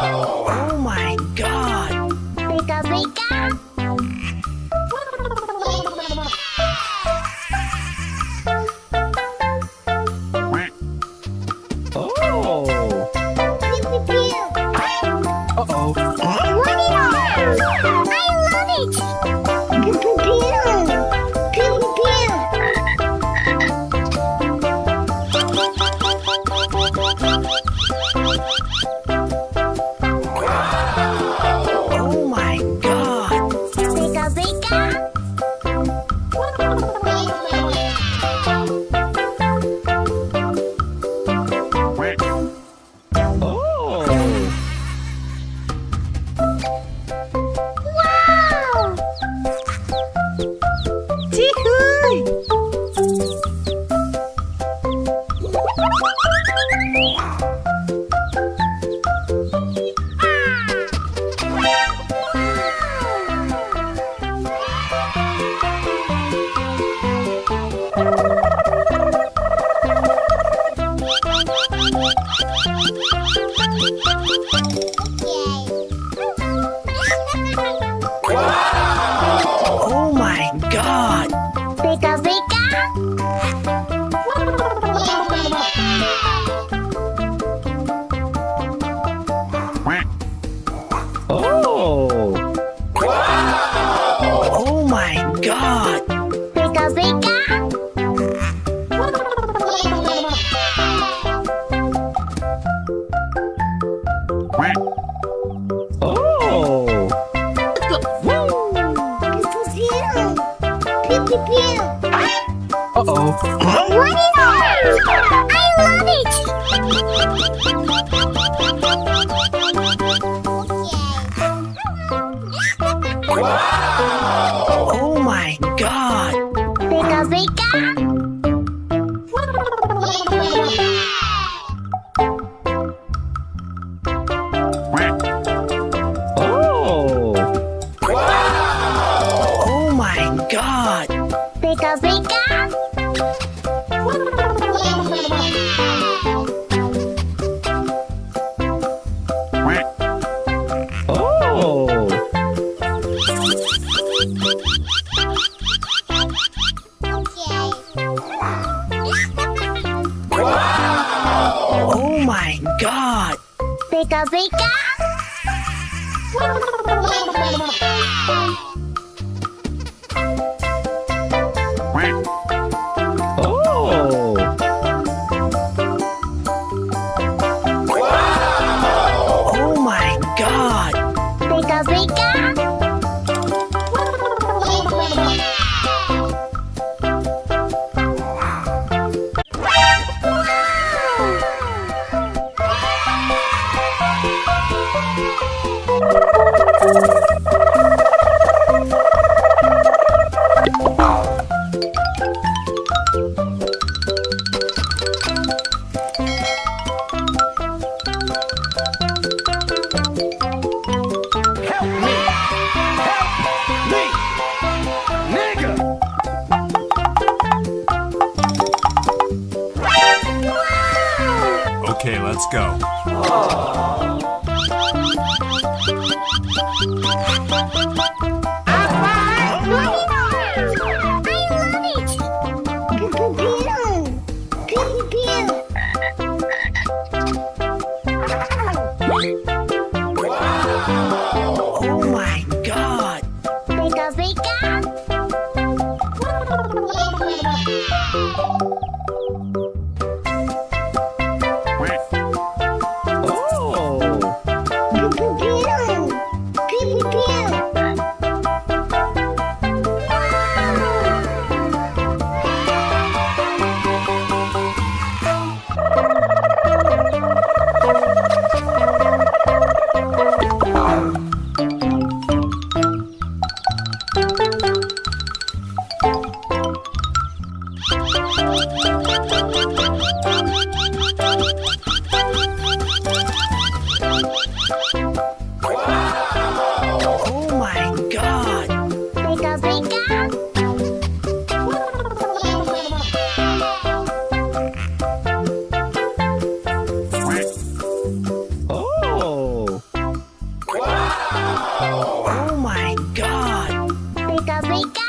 Oh my god! Pika pika. Oh! Pew pew pew. Uh-oh! Warni! I love it. Pew pew pew. Pew pew pew. Oh my god! Pika pika. Oh! Wow! Oh my god! Pika pika. Oh! Oh my god! Pika pika. Oh! Pew pew pew. Uh-oh! Warni! I love it. Oh my god! Pika pika. Oh! Oh my god! Pika pika. Oh! Oh my god! Pika pika. Oh! Oh my god! Pika pika. Okay, let's go. Oh my god! Pika pika. Oh! Oh my god! Pika pika.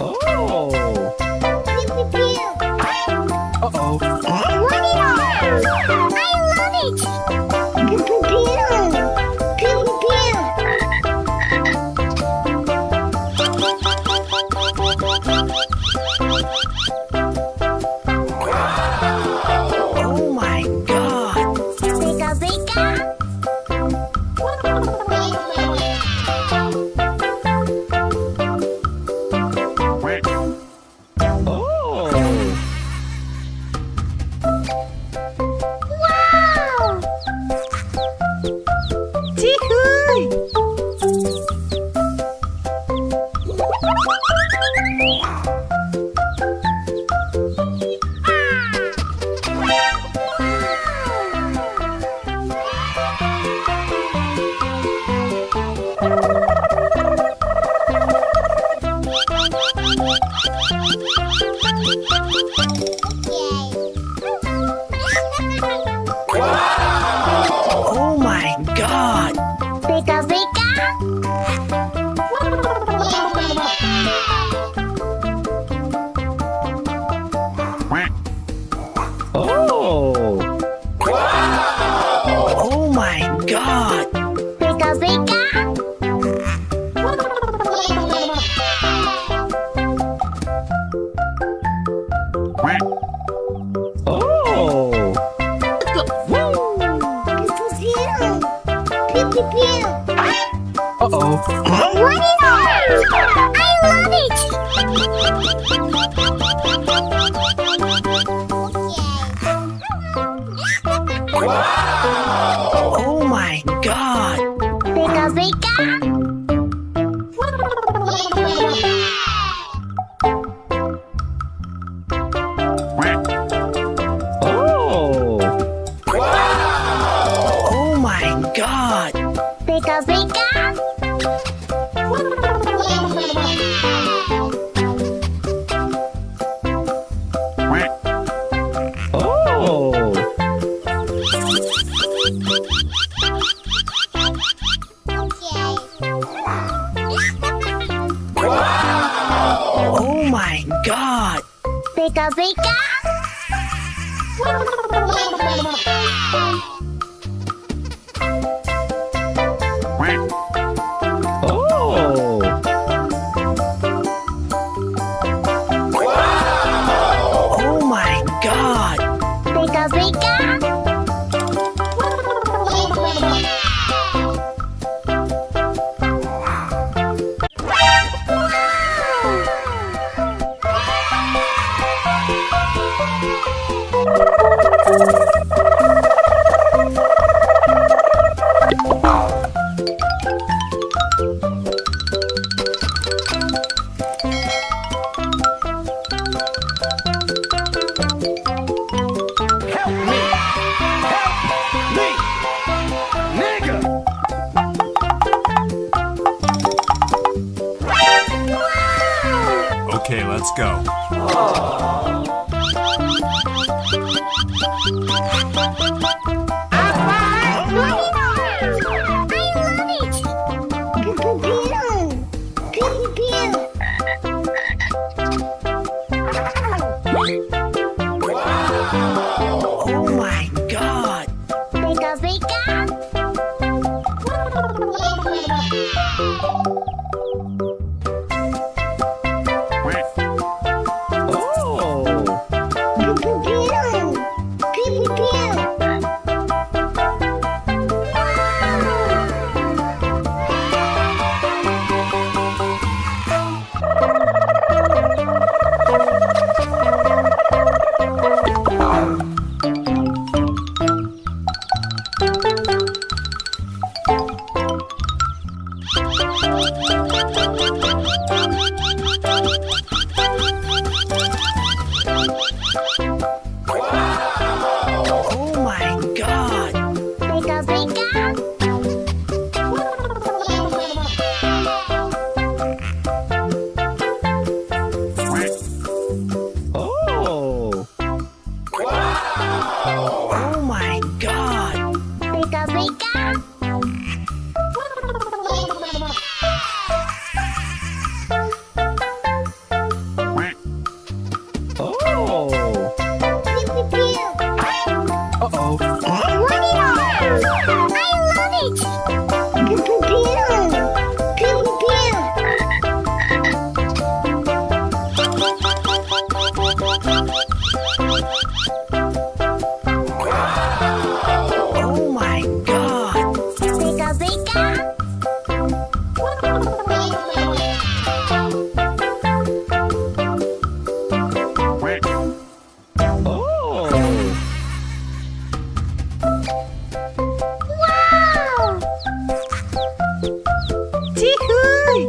Oh! Pew pew pew. Uh-oh! Warni! I love it. Pew pew pew. Pew pew pew. Oh my god! Pika pika. Oh! Wow! Oh my god! Pika pika. Oh! Oh my god! Pika pika. Oh! Pew pew pew. Uh-oh! Warni! I love it. Oh my god! Pika pika. Oh! Oh my god! Pika pika. Oh! Oh my god! Pika pika. Oh! Oh my god! Pika pika. Okay, let's go. Oh my god! Pika pika. Oh! Wow! Cihuy.